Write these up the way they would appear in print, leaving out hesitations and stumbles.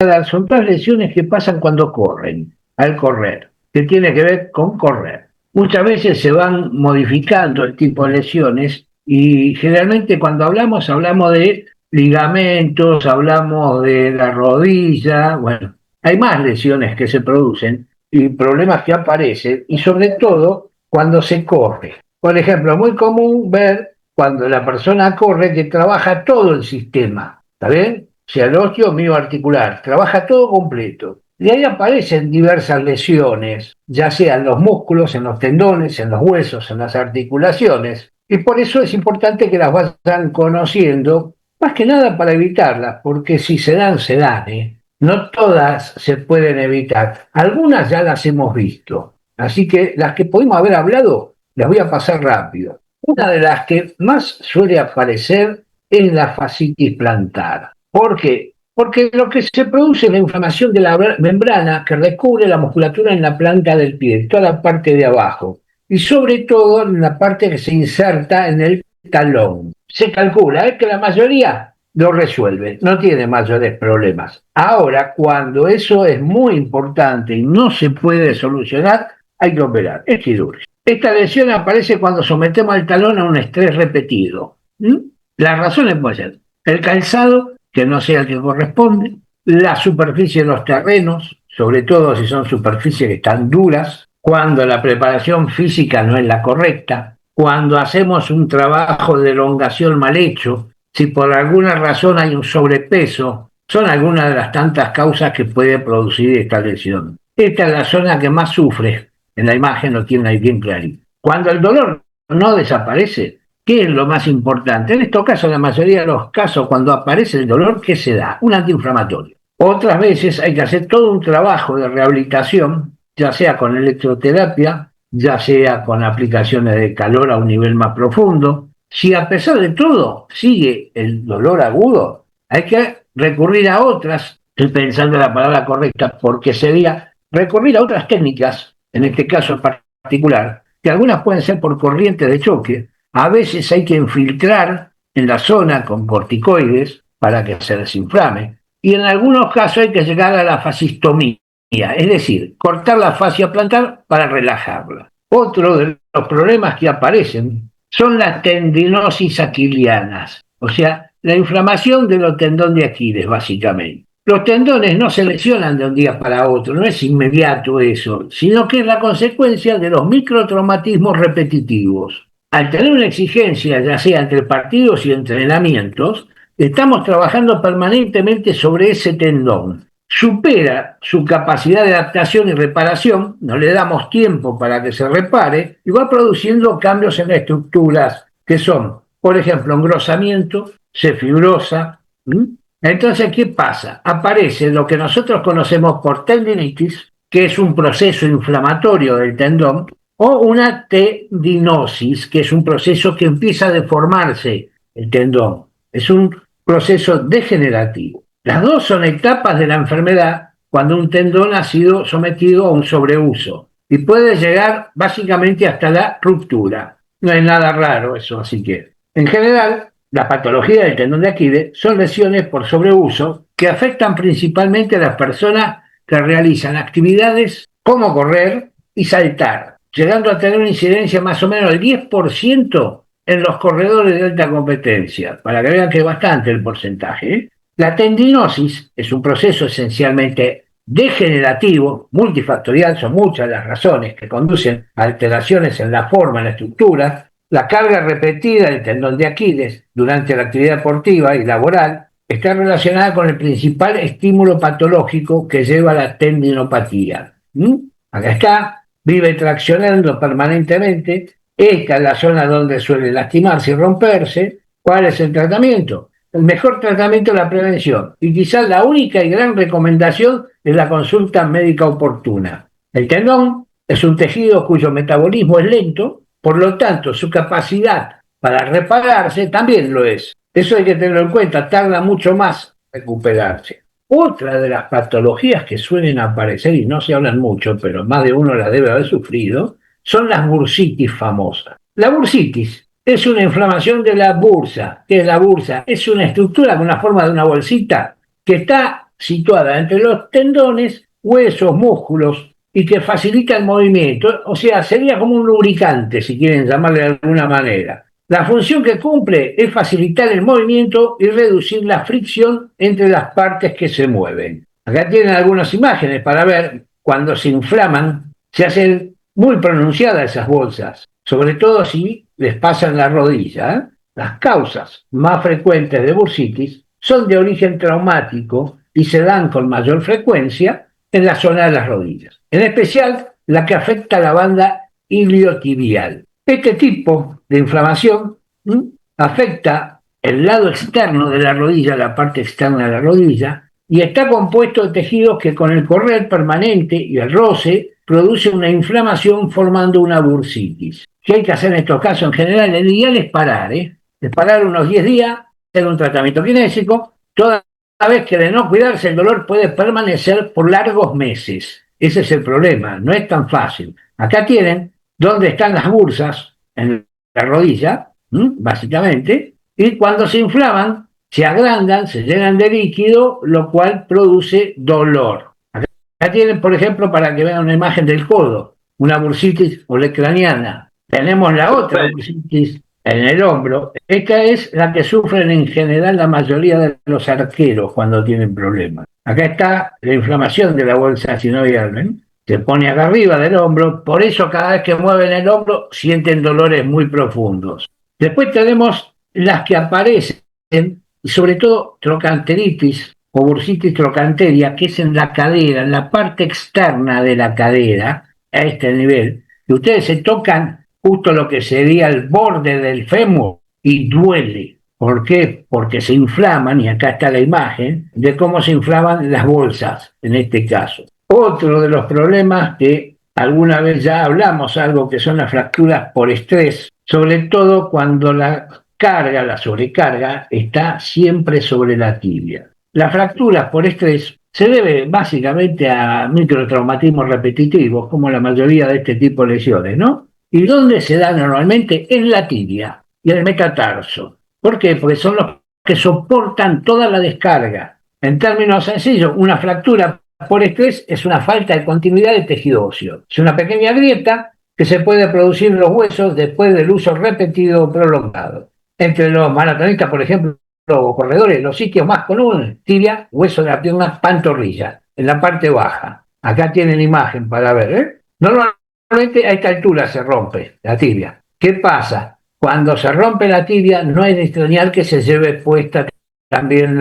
Son todas lesiones que pasan cuando corren, al correr, que tiene que ver con correr. Muchas veces se van modificando el tipo de lesiones y generalmente cuando hablamos de ligamentos, hablamos de la rodilla, bueno, hay más lesiones que se producen y problemas que aparecen y sobre todo cuando se corre. Por ejemplo, es muy común ver cuando la persona corre que trabaja todo el sistema, ¿está bien? O sea, el óseo mioarticular, trabaja todo completo. De ahí aparecen diversas lesiones, ya sea en los músculos, en los tendones, en los huesos, en las articulaciones. Y por eso es importante que las vayan conociendo, más que nada para evitarlas, porque si se dan, se dan, ¿eh? No todas se pueden evitar. Algunas ya las hemos visto. Así que las que pudimos haber hablado, las voy a pasar rápido. Una de las que más suele aparecer es la fascitis plantar. ¿Por qué? Porque lo que se produce es la inflamación de la membrana que recubre la musculatura en la planta del pie, toda la parte de abajo, y sobre todo en la parte que se inserta en el talón. Se calcula que la mayoría lo resuelve, no tiene mayores problemas. Ahora, cuando eso es muy importante y no se puede solucionar, hay que operar, es quirúrgico. Esta lesión aparece cuando sometemos al talón a un estrés repetido. Las razones pueden ser el calzado, que no sea el que corresponde, la superficie de los terrenos, sobre todo si son superficies que están duras, cuando la preparación física no es la correcta, cuando hacemos un trabajo de elongación mal hecho, si por alguna razón hay un sobrepeso, son algunas de las tantas causas que puede producir esta lesión. Esta es la zona que más sufre, en la imagen lo tienen ahí bien clarito. Cuando el dolor no desaparece, ¿qué es lo más importante? En estos casos, en la mayoría de los casos, cuando aparece el dolor, ¿qué se da? Un antiinflamatorio. Otras veces hay que hacer todo un trabajo de rehabilitación, ya sea con electroterapia, ya sea con aplicaciones de calor a un nivel más profundo. Si a pesar de todo sigue el dolor agudo, hay que recurrir a otras, estoy pensando en la palabra correcta, porque sería recurrir a otras técnicas, en este caso en particular, que algunas pueden ser por corriente de choque. A veces hay que infiltrar en la zona con corticoides para que se desinflame. Y en algunos casos hay que llegar a la fascistomía, es decir, cortar la fascia plantar para relajarla. Otro de los problemas que aparecen son las tendinosis aquilianas, o sea, la inflamación de los tendones de Aquiles, básicamente. Los tendones no se lesionan de un día para otro, no es inmediato eso, sino que es la consecuencia de los microtraumatismos repetitivos. Al tener una exigencia, ya sea entre partidos y entrenamientos, estamos trabajando permanentemente sobre ese tendón. Supera su capacidad de adaptación y reparación, no le damos tiempo para que se repare y va produciendo cambios en las estructuras que son, por ejemplo, engrosamiento, se fibrosa. Entonces, ¿qué pasa? Aparece lo que nosotros conocemos por tendinitis, que es un proceso inflamatorio del tendón, o una tendinosis, que es un proceso que empieza a deformarse el tendón. Es un proceso degenerativo. Las dos son etapas de la enfermedad cuando un tendón ha sido sometido a un sobreuso y puede llegar básicamente hasta la ruptura. No es nada raro eso, así que en general la patología del tendón de Aquiles son lesiones por sobreuso que afectan principalmente a las personas que realizan actividades como correr y saltar, llegando a tener una incidencia más o menos del 10% en los corredores de alta competencia, para que vean que es bastante el porcentaje. La tendinosis es un proceso esencialmente degenerativo, multifactorial, son muchas las razones que conducen a alteraciones en la forma, en la estructura. La carga repetida del tendón de Aquiles durante la actividad deportiva y laboral está relacionada con el principal estímulo patológico que lleva a la tendinopatía. Acá está, vive traccionando permanentemente. Esta es la zona donde suele lastimarse y romperse. ¿Cuál es el tratamiento? El mejor tratamiento es la prevención y quizás la única y gran recomendación es la consulta médica oportuna. El tendón es un tejido cuyo metabolismo es lento, por lo tanto su capacidad para repararse también lo es. Eso hay que tenerlo en cuenta, tarda mucho más recuperarse. Otra de las patologías que suelen aparecer y no se hablan mucho, pero más de uno las debe haber sufrido, son las bursitis famosas. La bursitis es una inflamación de la bursa. ¿Qué es la bursa? Es una estructura con la forma de una bolsita que está situada entre los tendones, huesos, músculos y que facilita el movimiento. O sea, sería como un lubricante, si quieren llamarle de alguna manera. La función que cumple es facilitar el movimiento y reducir la fricción entre las partes que se mueven. Acá tienen algunas imágenes para ver cuando se inflaman, se hacen muy pronunciadas esas bolsas, sobre todo si les pasan la rodilla, ¿eh? Las causas más frecuentes de bursitis son de origen traumático y se dan con mayor frecuencia en la zona de las rodillas, en especial la que afecta a la banda iliotibial. Este tipo de inflamación afecta el lado externo de la rodilla, la parte externa de la rodilla, y está compuesto de tejidos que con el correr permanente y el roce produce una inflamación formando una bursitis. ¿Qué hay que hacer en estos casos? En general, el ideal es parar, es parar unos 10 días, hacer un tratamiento kinésico, toda vez que de no cuidarse el dolor puede permanecer por largos meses. Ese es el problema, no es tan fácil. Acá tienen dónde están las bursas, en la rodilla, básicamente, y cuando se inflaman, se agrandan, se llenan de líquido, lo cual produce dolor. Acá tienen, por ejemplo, para que vean una imagen del codo, una bursitis olecraniana. Tenemos la otra bursitis en el hombro. Esta es la que sufren en general la mayoría de los arqueros cuando tienen problemas. Acá está la inflamación de la bolsa sinovial, ¿ven? Se pone acá arriba del hombro, por eso cada vez que mueven el hombro sienten dolores muy profundos. Después tenemos las que aparecen, y sobre todo trocanteritis o bursitis trocanteria, que es en la cadera, en la parte externa de la cadera, a este nivel, y ustedes se tocan justo lo que sería el borde del fémur y duele. ¿Por qué? Porque se inflaman, y acá está la imagen de cómo se inflaman las bolsas, en este caso. Otro de los problemas que alguna vez ya hablamos, algo que son las fracturas por estrés, sobre todo cuando la carga, la sobrecarga, está siempre sobre la tibia. La fractura por estrés se debe básicamente a microtraumatismos repetitivos, como la mayoría de este tipo de lesiones, ¿no? ¿Y dónde se da normalmente? En la tibia y el metatarso. ¿Por qué? Porque son los que soportan toda la descarga. En términos sencillos, una fractura por estrés es una falta de continuidad del tejido óseo. Es una pequeña grieta que se puede producir en los huesos después del uso repetido o prolongado. Entre los maratonistas, por ejemplo, o corredores, los sitios más comunes: tibia, hueso de la pierna, pantorrilla, en la parte baja. Acá tienen imagen para ver, ¿eh? Normalmente a esta altura se rompe la tibia. ¿Qué pasa? Cuando se rompe la tibia, no es de extrañar que se lleve puesta también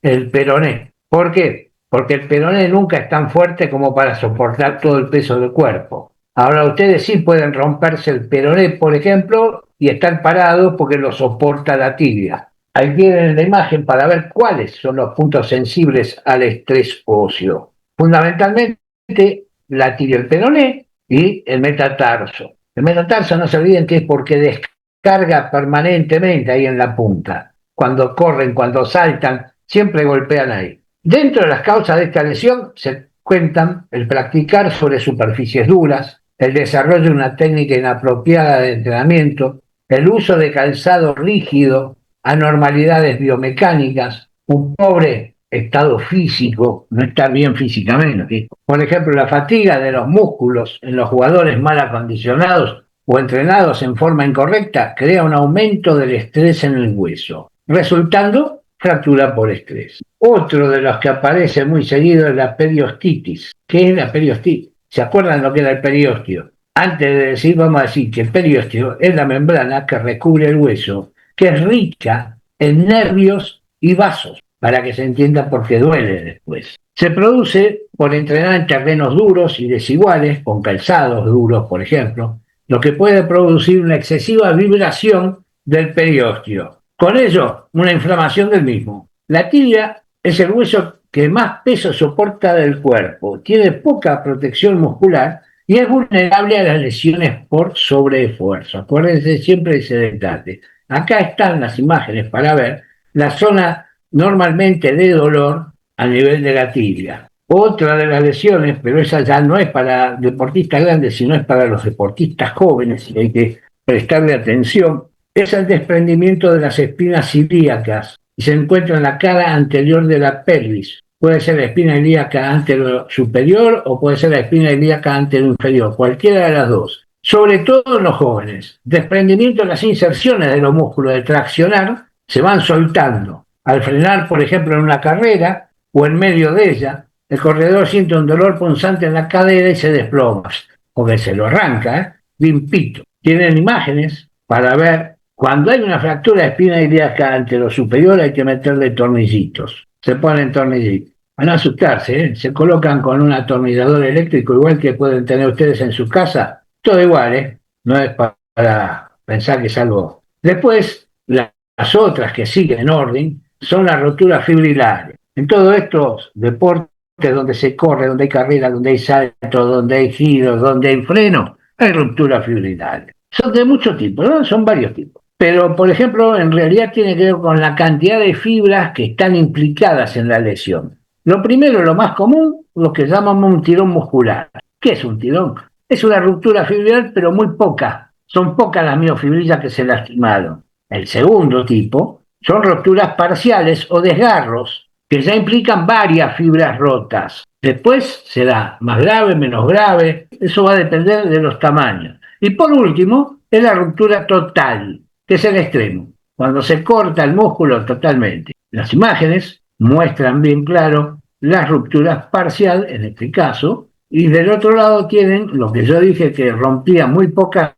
el peroné. ¿Por qué? Porque el peroné nunca es tan fuerte como para soportar todo el peso del cuerpo. Ahora ustedes sí pueden romperse el peroné, por ejemplo, y estar parados porque lo soporta la tibia. Ahí tienen la imagen para ver cuáles son los puntos sensibles al estrés óseo. Fundamentalmente la tibia, el peroné y el metatarso. El metatarso, no se olviden que es porque descarga permanentemente ahí en la punta. Cuando corren, cuando saltan, siempre golpean ahí. Dentro de las causas de esta lesión se cuentan el practicar sobre superficies duras, el desarrollo de una técnica inapropiada de entrenamiento, el uso de calzado rígido, anormalidades biomecánicas, un pobre estado físico, no estar bien físicamente. Por ejemplo, la fatiga de los músculos en los jugadores mal acondicionados o entrenados en forma incorrecta crea un aumento del estrés en el hueso, resultando fractura por estrés. Otro de los que aparece muy seguido es la periostitis. ¿Qué es la periostitis? ¿Se acuerdan lo que era el periósteo? Antes de decir, vamos a decir que el periósteo es la membrana que recubre el hueso, que es rica en nervios y vasos, para que se entienda por qué duele después. Se produce por entrenar en terrenos duros y desiguales, con calzados duros, por ejemplo, lo que puede producir una excesiva vibración del periósteo. Con ello, una inflamación del mismo. La tibia es el hueso que más peso soporta del cuerpo, tiene poca protección muscular y es vulnerable a las lesiones por sobreesfuerzo. Acuérdense siempre de ese detalle. Acá están las imágenes para ver la zona normalmente de dolor a nivel de la tibia. Otra de las lesiones, pero esa ya no es para deportistas grandes, sino es para los deportistas jóvenes, y hay que prestarle atención, es el desprendimiento de las espinas ilíacas y se encuentra en la cara anterior de la pelvis. puede ser la espina ilíaca anterior superior o puede ser la espina ilíaca anterior inferior, cualquiera de las dos. Sobre todo en los jóvenes, desprendimiento de las inserciones de los músculos de traccionar se van soltando. Al frenar, por ejemplo, en una carrera o en medio de ella, el corredor siente un dolor punzante en la cadera y se desploma, porque se lo arranca, limpito. Tienen imágenes para ver. Cuando hay una fractura de espina ilíaca anterosuperior hay que meterle tornillitos. Se ponen tornillitos. A no asustarse, ¿eh? Se colocan con un atornillador eléctrico igual que pueden tener ustedes en su casa. Todo igual, ¿eh? No es para pensar que es algo. Después, las otras que siguen en orden son las roturas fibrilares. En todos estos deportes donde se corre, donde hay carrera, donde hay salto, donde hay giros, donde hay freno, hay rupturas fibrilares. Son de muchos tipos, ¿no? Son varios tipos. Pero, por ejemplo, en realidad tiene que ver con la cantidad de fibras que están implicadas en la lesión. Lo primero, lo más común, lo que llamamos un tirón muscular. ¿Qué es un tirón? Es una ruptura fibrilar, pero muy poca. Son pocas las miofibrillas que se lastimaron. El segundo tipo son rupturas parciales o desgarros, que ya implican varias fibras rotas. Después será más grave, menos grave, eso va a depender de los tamaños. Y por último, es la ruptura total, que es el extremo, cuando se corta el músculo totalmente. Las imágenes muestran bien claro las rupturas parciales, en este caso, y del otro lado tienen lo que yo dije que rompía muy pocas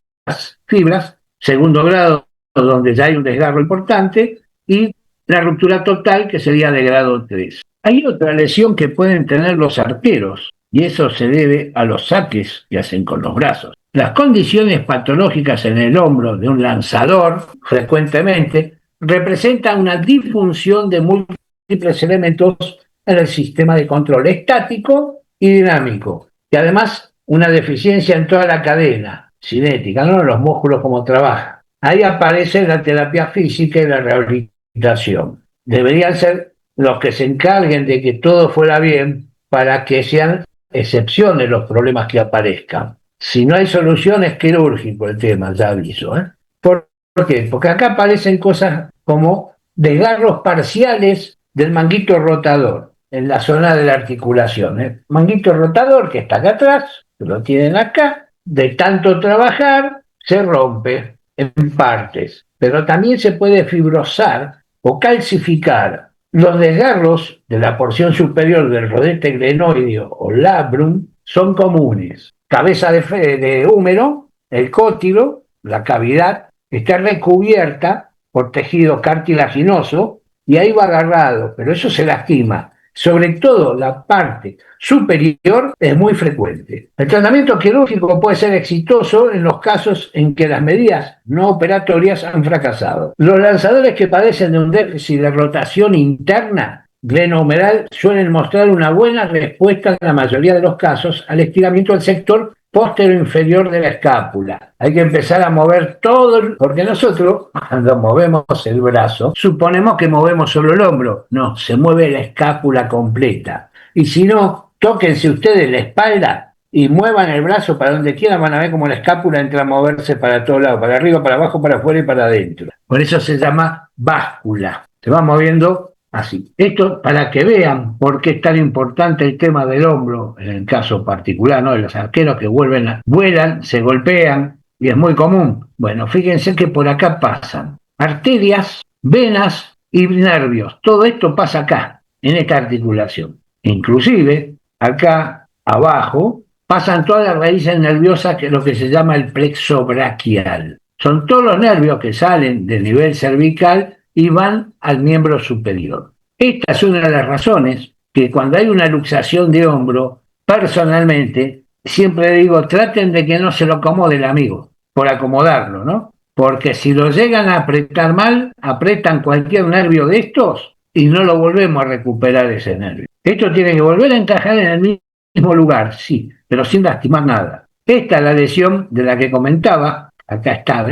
fibras, segundo grado, donde ya hay un desgarro importante, y la ruptura total, que sería de grado 3. Hay otra lesión que pueden tener los arqueros, y eso se debe a los saques que hacen con los brazos. Las condiciones patológicas en el hombro de un lanzador, frecuentemente, representan una disfunción de múltiples elementos en el sistema de control estático y dinámico, y además una deficiencia en toda la cadena cinética, ¿no? Los músculos como trabajan. Ahí aparece la terapia física y la rehabilitación. Deberían ser los que se encarguen de que todo fuera bien para que sean excepciones los problemas que aparezcan. Si no hay solución es quirúrgico el tema, ya aviso. ¿Por qué? Porque acá aparecen cosas como desgarros parciales del manguito rotador en la zona de la articulación. Manguito rotador que está acá atrás, que lo tienen acá, de tanto trabajar se rompe en partes, pero también se puede fibrosar o calcificar. Los desgarros de la porción superior del rodete glenoideo o labrum son comunes. Cabeza de húmero, el cótilo, la cavidad, está recubierta por tejido cartilaginoso y ahí va agarrado, pero eso se lastima. Sobre todo la parte superior es muy frecuente. El tratamiento quirúrgico puede ser exitoso en los casos en que las medidas no operatorias han fracasado. Los lanzadores que padecen de un déficit de rotación interna glenohumeral suelen mostrar una buena respuesta en la mayoría de los casos al estiramiento del sector posterior inferior de la escápula. Hay que empezar a mover todo, porque nosotros cuando movemos el brazo, suponemos que movemos solo el hombro. No, se mueve la escápula completa. Y si no, tóquense ustedes la espalda y muevan el brazo para donde quieran, van a ver cómo la escápula entra a moverse para todos lados, para arriba, para abajo, para afuera y para adentro. Por eso se llama báscula. Se va moviendo así. Esto para que vean por qué es tan importante el tema del hombro, en el caso particular, ¿no? De los arqueros que vuelan, se golpean, y es muy común. Bueno, fíjense que por acá pasan arterias, venas y nervios. Todo esto pasa acá, en esta articulación. Inclusive, acá abajo, pasan todas las raíces nerviosas, que es lo que se llama el plexo braquial. Son todos los nervios que salen del nivel cervical y van al miembro superior. Esta es una de las razones que cuando hay una luxación de hombro, personalmente, siempre digo, traten de que no se lo acomode el amigo, por acomodarlo, ¿no? Porque si lo llegan a apretar mal, apretan cualquier nervio de estos y no lo volvemos a recuperar ese nervio. Esto tiene que volver a encajar en el mismo lugar, sí, pero sin lastimar nada. Esta es la lesión de la que comentaba, acá está,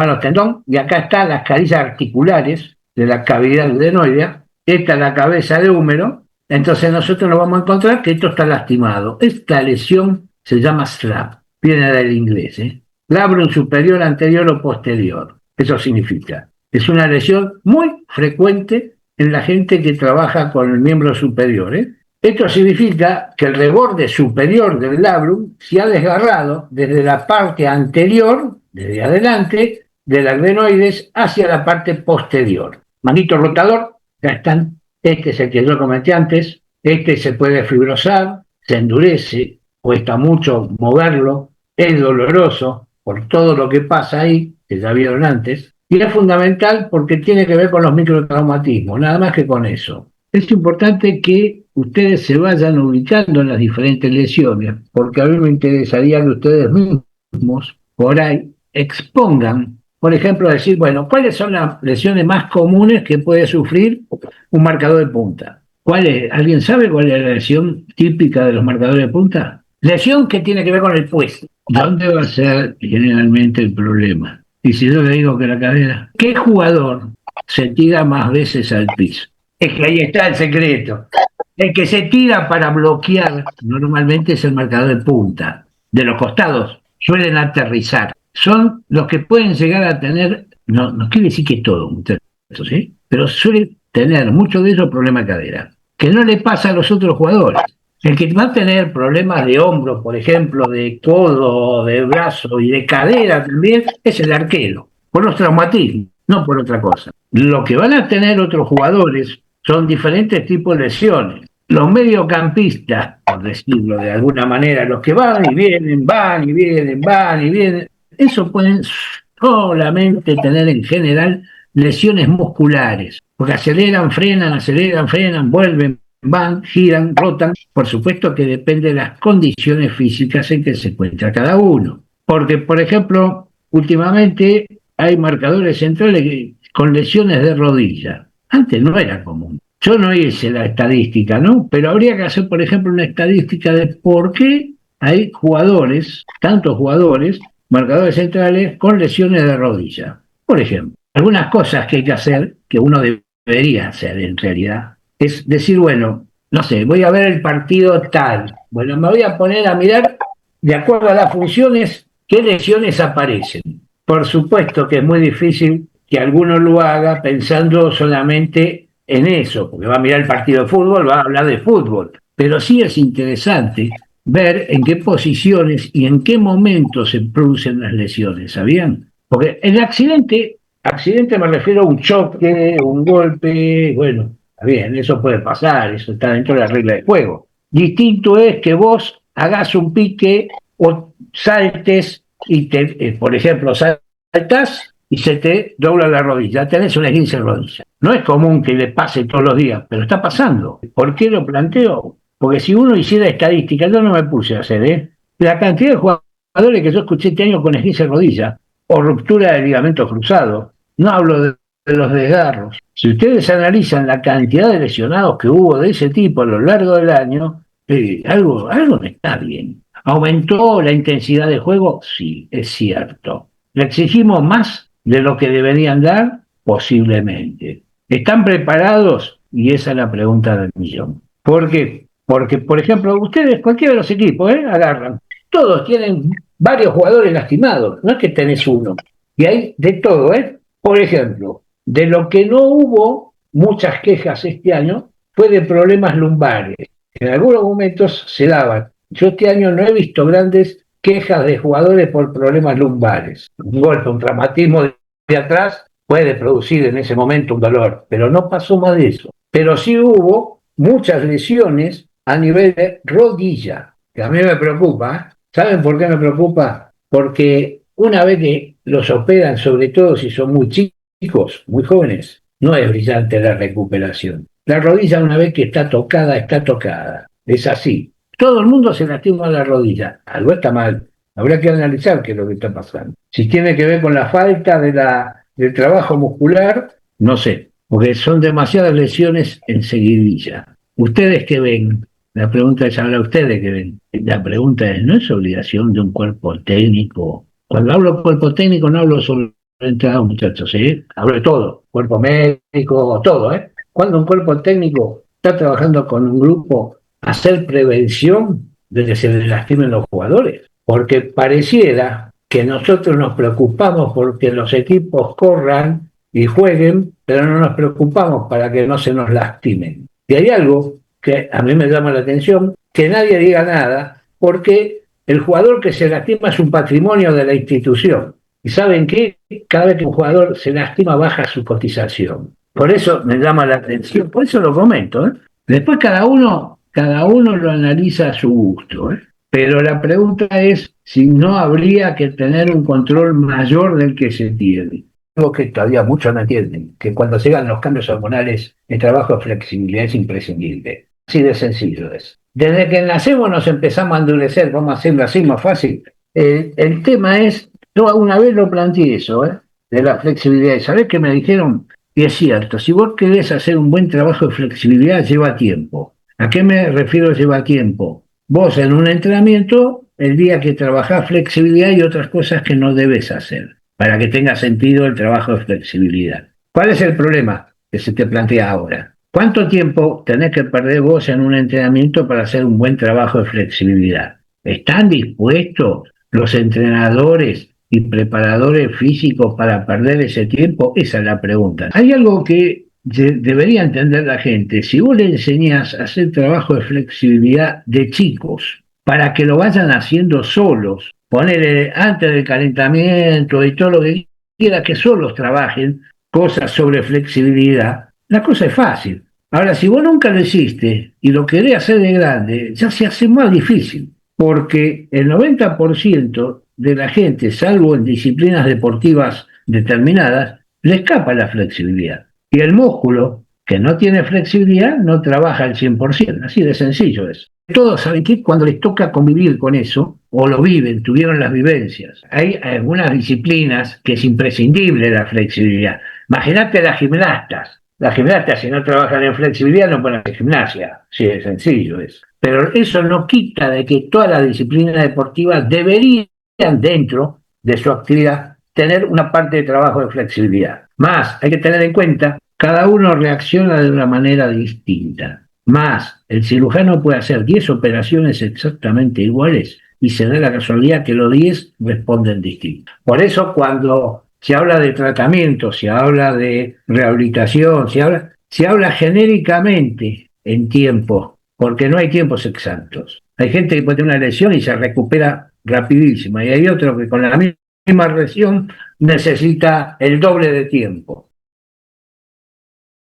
los tendón, y acá están las carillas articulares de la cavidad glenoidea, esta es la cabeza de húmero, entonces nosotros nos vamos a encontrar que esto está lastimado. Esta lesión se llama SLAP, viene del inglés, labrum superior, anterior o posterior. Eso significa, es una lesión muy frecuente en la gente que trabaja con el miembro superior. Esto significa que el reborde superior del labrum se ha desgarrado desde la parte anterior, desde adelante, del adenoides hacia la parte posterior. Manito rotador, ya están. Este es el que yo comenté antes. Este se puede fibrosar, se endurece, cuesta mucho moverlo, es doloroso por todo lo que pasa ahí, que ya vieron antes, y es fundamental porque tiene que ver con los microtraumatismos, nada más que con eso. Es importante que ustedes se vayan ubicando en las diferentes lesiones, porque a mí me interesaría que ustedes mismos por ahí expongan, por ejemplo, decir, bueno, ¿cuáles son las lesiones más comunes que puede sufrir un marcador de punta? ¿Cuál es? ¿Alguien sabe cuál es la lesión típica de los marcadores de punta? Lesión que tiene que ver con el puesto. ¿Dónde va a ser generalmente el problema? Y si yo le digo que la cadera, ¿qué jugador se tira más veces al piso? Es que ahí está el secreto. El que se tira para bloquear normalmente es el marcador de punta. De los costados suelen aterrizar. Son los que pueden llegar a tener, no quiere decir que todo, muchachos, ¿sí? Pero suelen tener muchos de ellos problemas de cadera, que no le pasa a los otros jugadores. El que va a tener problemas de hombro, por ejemplo, de codo, de brazo y de cadera también, es el arquero, por los traumatismos, no por otra cosa. Lo que van a tener otros jugadores son diferentes tipos de lesiones. Los mediocampistas, por decirlo de alguna manera, los que van y vienen, van y vienen, van y vienen, eso pueden solamente tener en general lesiones musculares, porque aceleran, frenan, vuelven, van, giran, rotan. Por supuesto que depende de las condiciones físicas en que se encuentra cada uno. Porque, por ejemplo, últimamente hay marcadores centrales con lesiones de rodilla. Antes no era común. Yo no hice la estadística, ¿no? Pero habría que hacer, por ejemplo, una estadística de por qué hay jugadores, tantos jugadores, marcadores centrales con lesiones de rodilla. Por ejemplo, algunas cosas que hay que hacer, que uno debería hacer en realidad, es decir, bueno, no sé, voy a ver el partido tal. Bueno, me voy a poner a mirar, de acuerdo a las funciones, qué lesiones aparecen. Por supuesto que es muy difícil que alguno lo haga pensando solamente en eso, porque va a mirar el partido de fútbol, va a hablar de fútbol. Pero sí es interesante ver en qué posiciones y en qué momentos se producen las lesiones, ¿sabían? Porque el accidente me refiero a un choque, un golpe, bueno, está bien, eso puede pasar, eso está dentro de la regla de juego. Distinto es que vos hagas un pique o saltes y por ejemplo, saltás y se te dobla la rodilla, tenés una esguince en rodilla. No es común que le pase todos los días, pero está pasando. ¿Por qué lo planteo? Porque si uno hiciera estadística, yo no me puse a hacer, la cantidad de jugadores que yo escuché este año con esguince en rodilla o ruptura de ligamentos cruzados, no hablo de los desgarros. Si ustedes analizan la cantidad de lesionados que hubo de ese tipo a lo largo del año, algo no está bien. ¿Aumentó la intensidad de juego? Sí, es cierto. ¿Le exigimos más de lo que deberían dar? Posiblemente. ¿Están preparados? Y esa es la pregunta del millón. ¿Por qué? Porque, por ejemplo, ustedes, cualquiera de los equipos, agarran. Todos tienen varios jugadores lastimados, no es que tenés uno. Y hay de todo, Por ejemplo, de lo que no hubo muchas quejas este año fue de problemas lumbares. En algunos momentos se daban. Yo este año no he visto grandes quejas de jugadores por problemas lumbares. Un golpe, un traumatismo de atrás puede producir en ese momento un dolor, pero no pasó más de eso. Pero sí hubo muchas lesiones a nivel de rodilla, que a mí me preocupa. ¿Saben por qué me preocupa? Porque una vez que los operan, sobre todo si son muy chicos, muy jóvenes, no es brillante la recuperación. La rodilla una vez que está tocada, es así. Todo el mundo se lastima la rodilla, algo está mal. Habrá que analizar qué es lo que está pasando. Si tiene que ver con la falta del trabajo muscular, no sé, porque son demasiadas lesiones en seguidilla. ¿Ustedes qué ven? La pregunta es ahora ustedes qué ven. La pregunta es, ¿no es obligación de un cuerpo técnico? Cuando hablo de cuerpo técnico no hablo sobre entrenador, muchachos, hablo de todo, cuerpo médico, todo, Cuando un cuerpo técnico está trabajando con un grupo, hacer prevención de que se les lastimen los jugadores, porque pareciera que nosotros nos preocupamos porque los equipos corran y jueguen, pero no nos preocupamos para que no se nos lastimen. Y hay algo que a mí me llama la atención, que nadie diga nada, porque el jugador que se lastima es un patrimonio de la institución. ¿Y saben qué? Cada vez que un jugador se lastima baja su cotización. Por eso me llama la atención, por eso lo comento, ¿eh? Después cada uno lo analiza a su gusto, ¿eh? Pero la pregunta es si no habría que tener un control mayor del que se tiene. Algo que todavía muchos no entienden, que cuando llegan los cambios hormonales, el trabajo de flexibilidad es imprescindible. Así de sencillo es. Desde que nacemos nos empezamos a endurecer, vamos a hacerlo así más fácil. El tema es, yo una vez lo planteé eso, de la flexibilidad. ¿Y sabés qué me dijeron? Y es cierto, si vos querés hacer un buen trabajo de flexibilidad, lleva tiempo. ¿A qué me refiero lleva tiempo? Vos en un entrenamiento, el día que trabajás flexibilidad y otras cosas que no debes hacer, para que tenga sentido el trabajo de flexibilidad. ¿Cuál es el problema que se te plantea ahora? ¿Cuánto tiempo tenés que perder vos en un entrenamiento para hacer un buen trabajo de flexibilidad? ¿Están dispuestos los entrenadores y preparadores físicos para perder ese tiempo? Esa es la pregunta. Hay algo que debería entender la gente. Si vos le enseñás a hacer trabajo de flexibilidad de chicos para que lo vayan haciendo solos, ponerle antes del calentamiento y todo lo que quiera, que solos trabajen cosas sobre flexibilidad, la cosa es fácil. Ahora, si vos nunca lo hiciste y lo querés hacer de grande, ya se hace más difícil, porque el 90% de la gente, salvo en disciplinas deportivas determinadas, le escapa la flexibilidad. Y el músculo que no tiene flexibilidad no trabaja al 100%, así de sencillo es. Todos saben que cuando les toca convivir con eso, o lo viven, tuvieron las vivencias. Hay algunas disciplinas que es imprescindible la flexibilidad. Imagínate las gimnastas. Las gimnastas, si no trabajan en flexibilidad, no pueden hacer gimnasia. Sí, es sencillo es. Pero eso no quita de que todas las disciplinas deportivas deberían, dentro de su actividad, tener una parte de trabajo de flexibilidad. Más, hay que tener en cuenta, cada uno reacciona de una manera distinta. Más, el cirujano puede hacer 10 operaciones exactamente iguales y se da la casualidad que los 10 responden distintos. Por eso cuando se habla de tratamiento, se habla de rehabilitación, se habla genéricamente en tiempo, porque no hay tiempos exactos. Hay gente que puede tener una lesión y se recupera rapidísima, y hay otro que con la misma lesión necesita el doble de tiempo.